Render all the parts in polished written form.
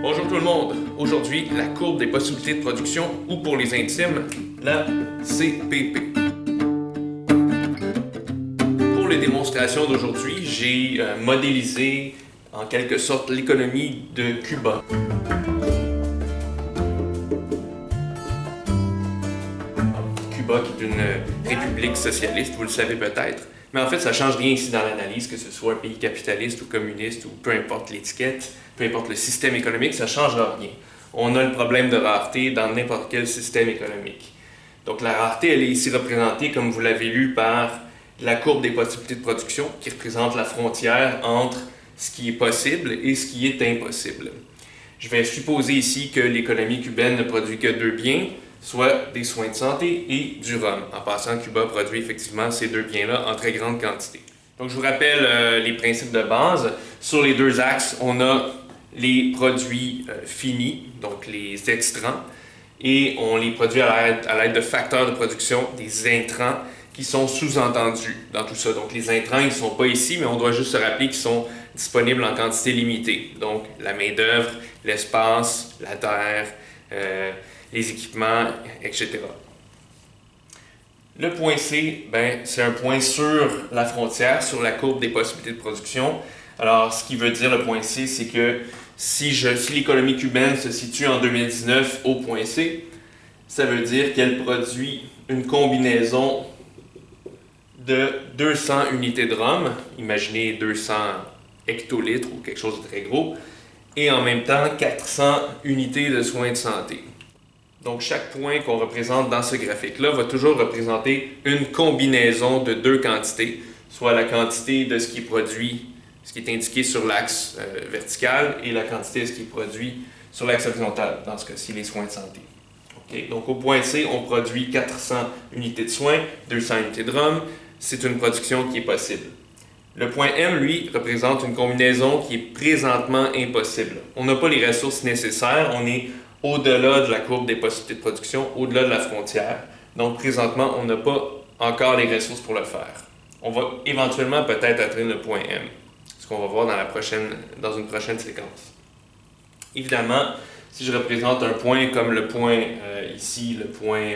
Bonjour tout le monde! Aujourd'hui, la courbe des possibilités de production, ou pour les intimes, la CPP. Pour les démonstrations d'aujourd'hui, j'ai modélisé en quelque sorte l'économie de Cuba. Cuba qui est une république socialiste, vous le savez peut-être. Mais en fait, ça ne change rien ici dans l'analyse, que ce soit un pays capitaliste ou communiste, ou peu importe l'étiquette, peu importe le système économique, ça ne change rien. On a le problème de rareté dans n'importe quel système économique. Donc la rareté, elle est ici représentée, comme vous l'avez lu, par la courbe des possibilités de production, qui représente la frontière entre ce qui est possible et ce qui est impossible. Je vais supposer ici que l'économie cubaine ne produit que deux biens, soit des soins de santé et du rhum. En passant, Cuba produit effectivement ces deux biens-là en très grande quantité. Donc je vous rappelle les principes de base. Sur les deux axes, on a les produits finis, donc les extrants, et on les produit à l'aide de facteurs de production, des intrants, qui sont sous-entendus dans tout ça. Donc les intrants, ils ne sont pas ici, mais on doit juste se rappeler qu'ils sont disponibles en quantité limitée. Donc la main-d'œuvre, l'espace, la terre, les équipements, etc. Le point C, c'est un point sur la frontière, sur la courbe des possibilités de production. Alors, ce qui veut dire le point C, c'est que si l'économie cubaine se situe en 2019 au point C, ça veut dire qu'elle produit une combinaison de 200 unités de rhum, imaginez 200 hectolitres ou quelque chose de très gros, et en même temps 400 unités de soins de santé. Donc chaque point qu'on représente dans ce graphique-là va toujours représenter une combinaison de deux quantités, soit la quantité de ce qui est produit, ce qui est indiqué sur l'axe vertical, et la quantité de ce qui est produit sur l'axe horizontal, dans ce cas-ci les soins de santé. Okay? Donc au point C, on produit 400 unités de soins, 200 unités de rhum, c'est une production qui est possible. Le point M, lui, représente une combinaison qui est présentement impossible. On n'a pas les ressources nécessaires, on est au-delà de la courbe des possibilités de production, au-delà de la frontière. Donc, présentement, on n'a pas encore les ressources pour le faire. On va éventuellement peut-être atteindre le point M, ce qu'on va voir dans une prochaine séquence. Évidemment, si je représente un point comme le point ici, le point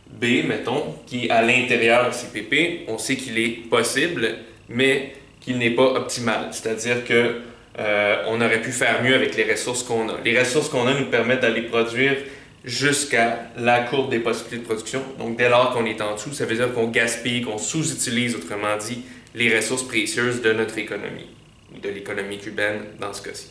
B, mettons, qui est à l'intérieur de CPP, on sait qu'il est possible, mais qu'il n'est pas optimal. C'est-à-dire que on aurait pu faire mieux avec les ressources qu'on a. Les ressources qu'on a nous permettent d'aller produire jusqu'à la courbe des possibilités de production. Donc, dès lors qu'on est en dessous, ça veut dire qu'on gaspille, qu'on sous-utilise, autrement dit, les ressources précieuses de notre économie, ou de l'économie cubaine dans ce cas-ci.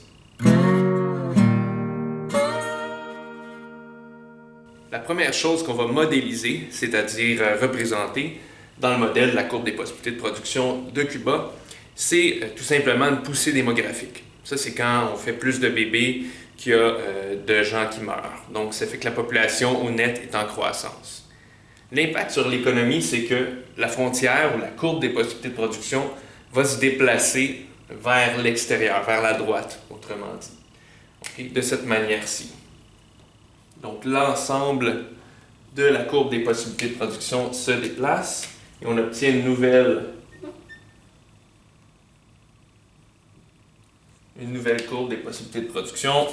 La première chose qu'on va modéliser, c'est-à-dire représenter dans le modèle de la courbe des possibilités de production de Cuba, c'est tout simplement une poussée démographique. Ça, c'est quand on fait plus de bébés qu'il y a de gens qui meurent. Donc, ça fait que la population au net est en croissance. L'impact sur l'économie, c'est que la frontière ou la courbe des possibilités de production va se déplacer vers l'extérieur, vers la droite, autrement dit. Okay? De cette manière-ci. Donc, l'ensemble de la courbe des possibilités de production se déplace et on obtient une nouvelle courbe des possibilités de production.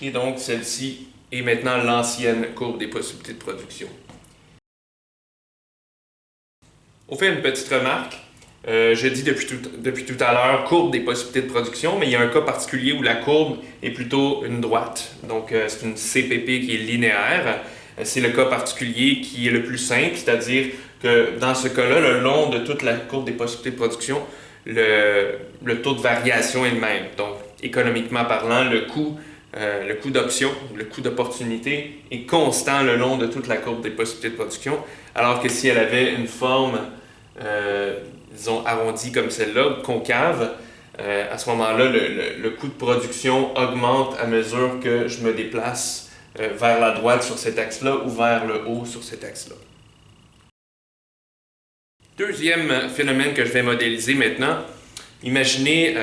Et donc, celle-ci est maintenant l'ancienne courbe des possibilités de production. On fait une petite remarque. Je dis depuis tout à l'heure courbe des possibilités de production, mais il y a un cas particulier où la courbe est plutôt une droite. Donc, c'est une CPP qui est linéaire. C'est le cas particulier qui est le plus simple, c'est-à-dire que dans ce cas-là, le long de toute la courbe des possibilités de production, le taux de variation est le même. Donc, économiquement parlant, le coût d'option, le coût d'opportunité est constant le long de toute la courbe des possibilités de production, alors que si elle avait une forme, disons, arrondie comme celle-là, concave, à ce moment-là, le coût de production augmente à mesure que je me déplace vers la droite sur cet axe-là ou vers le haut sur cet axe-là. Deuxième phénomène que je vais modéliser maintenant, imaginez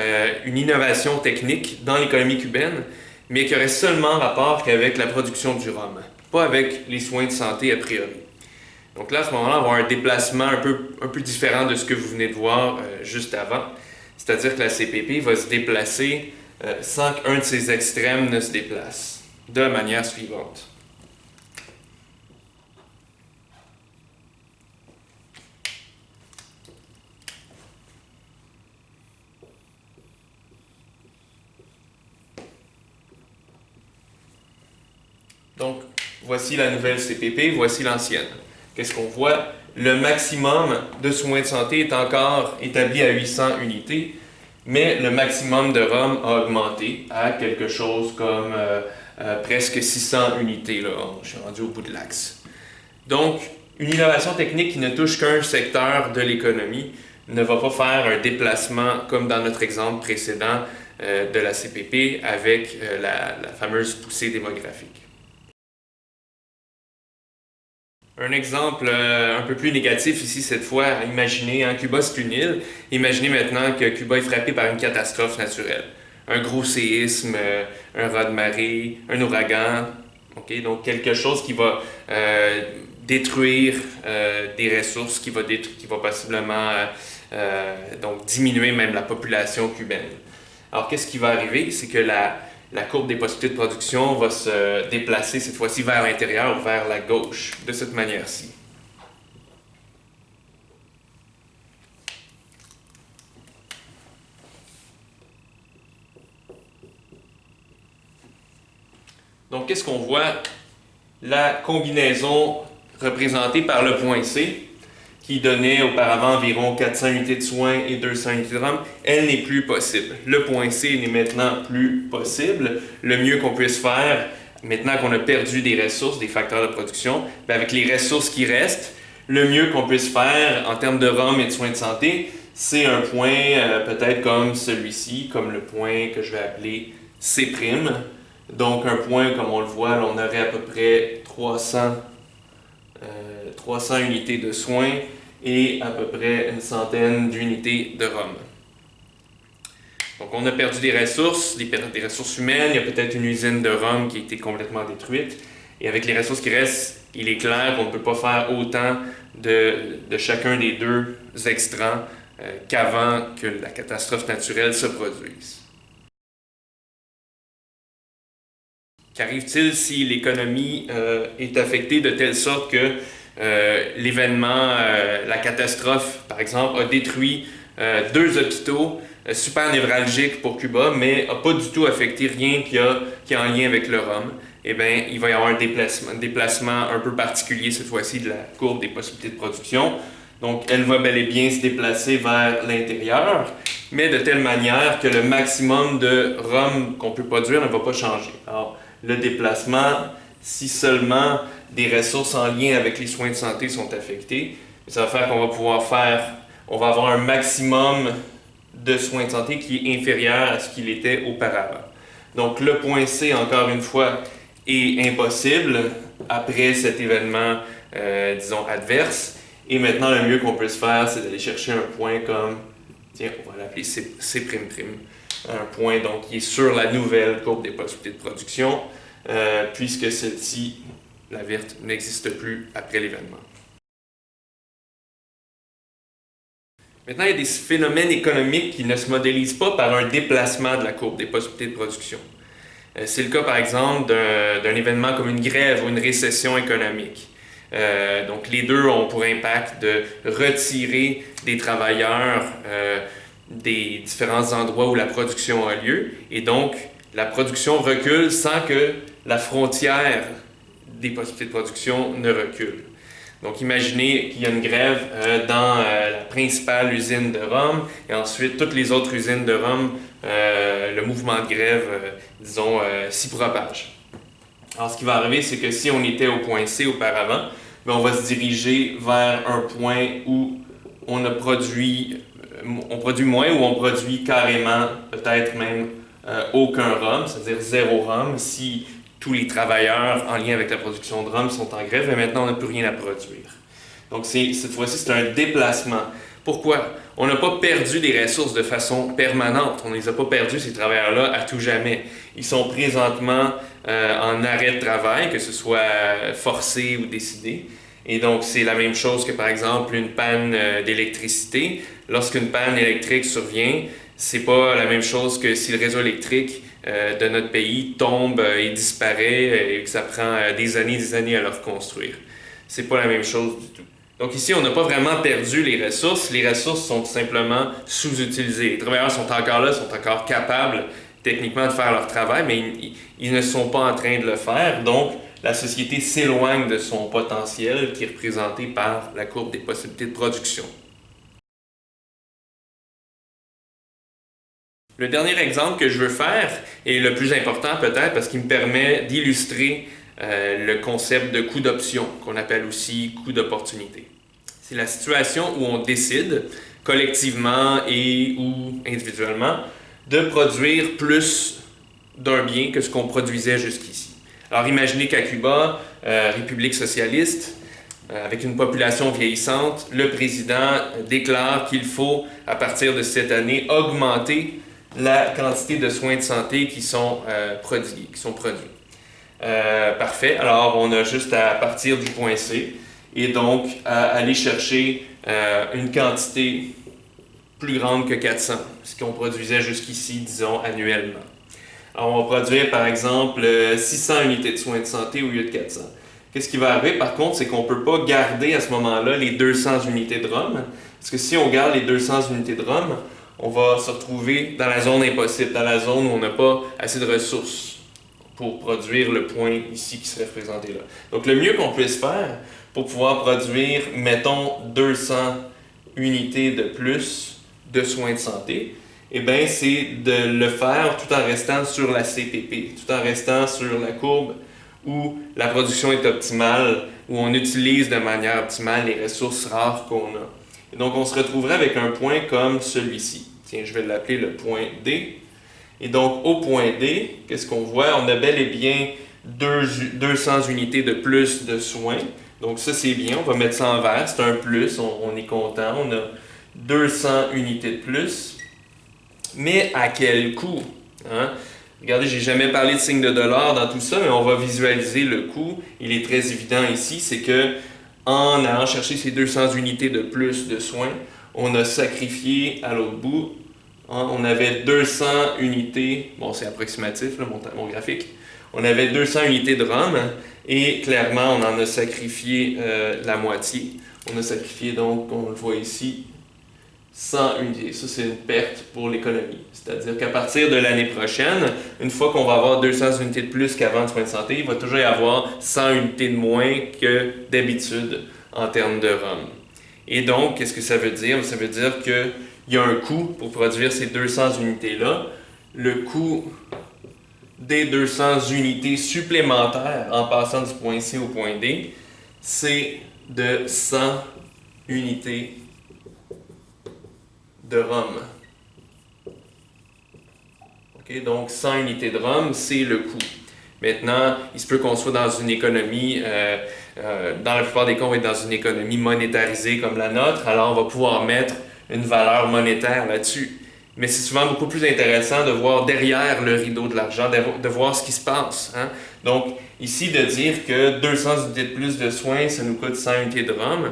une innovation technique dans l'économie cubaine, mais qui aurait seulement rapport qu'avec la production du rhum, pas avec les soins de santé a priori. Donc là, à ce moment-là, on va avoir un déplacement un peu différent de ce que vous venez de voir juste avant. C'est-à-dire que la CPP va se déplacer sans qu'un de ses extrêmes ne se déplace, de la manière suivante. Donc, voici la nouvelle CPP, voici l'ancienne. Qu'est-ce qu'on voit? Le maximum de soins de santé est encore établi à 800 unités, mais le maximum de ROM a augmenté à quelque chose comme presque 600 unités. Là. Je suis rendu au bout de l'axe. Donc, une innovation technique qui ne touche qu'un secteur de l'économie ne va pas faire un déplacement comme dans notre exemple précédent de la CPP avec la fameuse poussée démographique. Un exemple un peu plus négatif ici cette fois, imaginez, Cuba c'est une île, imaginez maintenant que Cuba est frappé par une catastrophe naturelle. Un gros séisme, un raz-de-marée, un ouragan, okay? Donc quelque chose qui va détruire des ressources, qui va possiblement donc diminuer même la population cubaine. Alors qu'est-ce qui va arriver? C'est que la courbe des possibilités de production va se déplacer cette fois-ci vers l'intérieur ou vers la gauche, de cette manière-ci. Donc, qu'est-ce qu'on voit? La combinaison représentée par le point C, qui donnait auparavant environ 400 unités de soins et 200 unités de ROM, elle n'est plus possible. Le point C n'est maintenant plus possible. Le mieux qu'on puisse faire, maintenant qu'on a perdu des ressources, des facteurs de production, bien avec les ressources qui restent, le mieux qu'on puisse faire en termes de ROM et de soins de santé, c'est un point peut-être comme celui-ci, comme le point que je vais appeler C'. Donc un point, comme on le voit, là, on aurait à peu près 300 unités de soins et à peu près une centaine d'unités de ROM. Donc on a perdu des ressources, des ressources humaines, il y a peut-être une usine de ROM qui a été complètement détruite. Et avec les ressources qui restent, il est clair qu'on ne peut pas faire autant de chacun des deux extrants qu'avant que la catastrophe naturelle se produise. Qu'arrive-t-il si l'économie est affectée de telle sorte que l'événement, la catastrophe, par exemple, a détruit 2 hôpitaux super névralgiques pour Cuba, mais n'a pas du tout affecté rien qui a en lien avec le ROM? Eh bien, il va y avoir un déplacement un peu particulier cette fois-ci de la courbe des possibilités de production. Donc, elle va bel et bien se déplacer vers l'intérieur, mais de telle manière que le maximum de ROM qu'on peut produire ne va pas changer. Alors, le déplacement, si seulement des ressources en lien avec les soins de santé sont affectées, ça va faire qu'on va avoir un maximum de soins de santé qui est inférieur à ce qu'il était auparavant. Donc le point C, encore une fois, est impossible après cet événement, disons, adverse. Et maintenant, le mieux qu'on peut se faire, c'est d'aller chercher un point comme, tiens, on va l'appeler C'. Un point donc qui est sur la nouvelle courbe des possibilités de production, puisque celle-ci, la verte, n'existe plus après l'événement. Maintenant, il y a des phénomènes économiques qui ne se modélisent pas par un déplacement de la courbe des possibilités de production. C'est le cas, par exemple, d'un événement comme une grève ou une récession économique. Donc, les deux ont pour impact de retirer des travailleurs des différents endroits où la production a lieu, et donc la production recule sans que la frontière des possibilités de production ne recule. Donc imaginez qu'il y a une grève dans la principale usine de ROM, et ensuite toutes les autres usines de ROM, le mouvement de grève, disons, s'y propage. Alors ce qui va arriver, c'est que si on était au point C auparavant, bien, on va se diriger vers un point où on produit moins, ou on produit carrément, peut-être même aucun ROM, c'est-à-dire 0 ROM, si tous les travailleurs en lien avec la production de ROM sont en grève, et maintenant on n'a plus rien à produire. Donc cette fois-ci, c'est un déplacement. Pourquoi? On n'a pas perdu des ressources de façon permanente. On ne les a pas perdus, ces travailleurs-là, à tout jamais. Ils sont présentement en arrêt de travail, que ce soit forcé ou décidé. Et donc, c'est la même chose que, par exemple, une panne d'électricité. Lorsqu'une panne électrique survient, C'est pas la même chose que si le réseau électrique de notre pays tombe et disparaît et que ça prend des années à le reconstruire. C'est pas la même chose du tout. Donc ici, on n'a pas vraiment perdu les ressources sont tout simplement sous-utilisées. Les travailleurs sont encore là, sont encore capables techniquement de faire leur travail, mais ils ne sont pas en train de le faire. Donc, la société s'éloigne de son potentiel qui est représenté par la courbe des possibilités de production. Le dernier exemple que je veux faire est le plus important peut-être parce qu'il me permet d'illustrer le concept de coût d'option, qu'on appelle aussi coût d'opportunité. C'est la situation où on décide, collectivement et ou individuellement, de produire plus d'un bien que ce qu'on produisait jusqu'ici. Alors imaginez qu'à Cuba, république socialiste, avec une population vieillissante, le président déclare qu'il faut, à partir de cette année, augmenter la quantité de soins de santé qui sont produits. Parfait. Alors, on a juste à partir du point C et donc à aller chercher une quantité plus grande que 400, ce qu'on produisait jusqu'ici, disons, annuellement. Alors, on va produire, par exemple, 600 unités de soins de santé au lieu de 400. Qu'est-ce qui va arriver, par contre, c'est qu'on ne peut pas garder à ce moment-là les 200 unités de rhum, parce que si on garde les 200 unités de rhum, on va se retrouver dans la zone impossible, dans la zone où on n'a pas assez de ressources pour produire le point ici qui serait représenté là. Donc, le mieux qu'on puisse faire pour pouvoir produire, mettons, 200 unités de plus de soins de santé, eh bien, c'est de le faire tout en restant sur la CPP, tout en restant sur la courbe où la production est optimale, où on utilise de manière optimale les ressources rares qu'on a. Et donc, on se retrouverait avec un point comme celui-ci. Tiens, je vais l'appeler le point D. Et donc, au point D, qu'est-ce qu'on voit? On a bel et bien 200 unités de plus de soins. Donc, ça, c'est bien. On va mettre ça en vert. C'est un plus. On est content. On a 200 unités de plus. Mais à quel coût? Hein? Regardez, j'ai jamais parlé de signe de dollar dans tout ça, mais on va visualiser le coût. Il est très évident ici, c'est que en allant chercher ces 200 unités de plus de soins, on a sacrifié à l'autre bout. Hein, on avait 200 unités, bon c'est approximatif là, mon graphique, on avait 200 unités de rhum et clairement on en a sacrifié la moitié. On a sacrifié donc, on le voit ici, 100 unités. Ça, c'est une perte pour l'économie. C'est-à-dire qu'à partir de l'année prochaine, une fois qu'on va avoir 200 unités de plus qu'avant de soins de santé, il va toujours y avoir 100 unités de moins que d'habitude en termes de rhum. Et donc, qu'est-ce que ça veut dire? Ça veut dire qu'il y a un coût pour produire ces 200 unités-là. Le coût des 200 unités supplémentaires en passant du point C au point D, c'est de 100 unités de rhum. Okay, donc 100 unités de rhum, c'est le coût. Maintenant, il se peut qu'on soit dans une économie, dans la plupart des cas, on va être dans une économie monétarisée comme la nôtre, alors on va pouvoir mettre une valeur monétaire là-dessus. Mais c'est souvent beaucoup plus intéressant de voir derrière le rideau de l'argent, de voir ce qui se passe. Hein? Donc, ici, de dire que 200 unités de plus de soins, ça nous coûte 100 unités de rhum,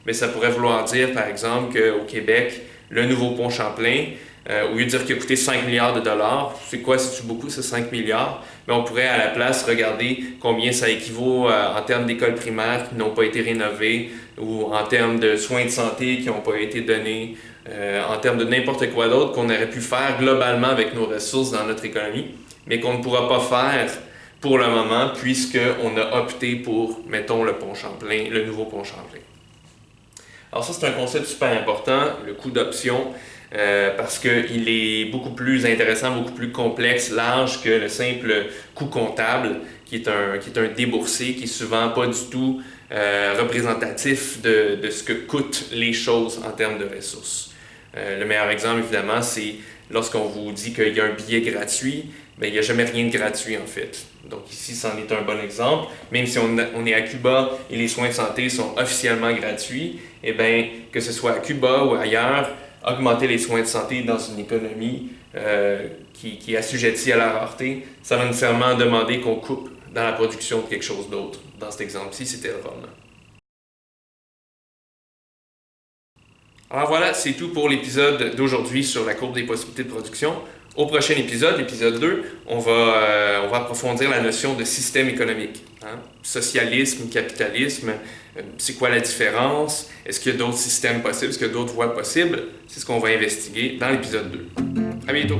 mais ça pourrait vouloir dire, par exemple, qu'au Québec, le nouveau pont Champlain, au lieu de dire qu'il a coûté 5 milliards de dollars, c'est quoi, c'est-tu beaucoup, c'est 5 milliards? Mais on pourrait à la place regarder combien ça équivaut en termes d'écoles primaires qui n'ont pas été rénovées ou en termes de soins de santé qui n'ont pas été donnés, en termes de n'importe quoi d'autre qu'on aurait pu faire globalement avec nos ressources dans notre économie, mais qu'on ne pourra pas faire pour le moment puisqu'on a opté pour, mettons, le pont Champlain, le nouveau pont Champlain. Alors ça, c'est un concept super important, le coût d'option, parce qu'il est beaucoup plus intéressant, beaucoup plus complexe, large que le simple coût comptable, qui est un déboursé, qui est souvent pas du tout représentatif de ce que coûtent les choses en termes de ressources. Le meilleur exemple, évidemment, c'est lorsqu'on vous dit qu'il y a un billet gratuit, bien, il n'y a jamais rien de gratuit en fait. Donc ici, c'en est un bon exemple. Même si on est à Cuba et les soins de santé sont officiellement gratuits, eh bien, que ce soit à Cuba ou ailleurs, augmenter les soins de santé dans une économie qui est assujettie à la rareté, ça va nécessairement demander qu'on coupe dans la production de quelque chose d'autre. Dans cet exemple-ci, c'était le rhum. Alors voilà, c'est tout pour l'épisode d'aujourd'hui sur la courbe des possibilités de production. Au prochain épisode, l'épisode 2, on va approfondir la notion de système économique. Socialisme, capitalisme, c'est quoi la différence? Est-ce qu'il y a d'autres systèmes possibles? Est-ce qu'il y a d'autres voies possibles? C'est ce qu'on va investiguer dans l'épisode 2. À bientôt!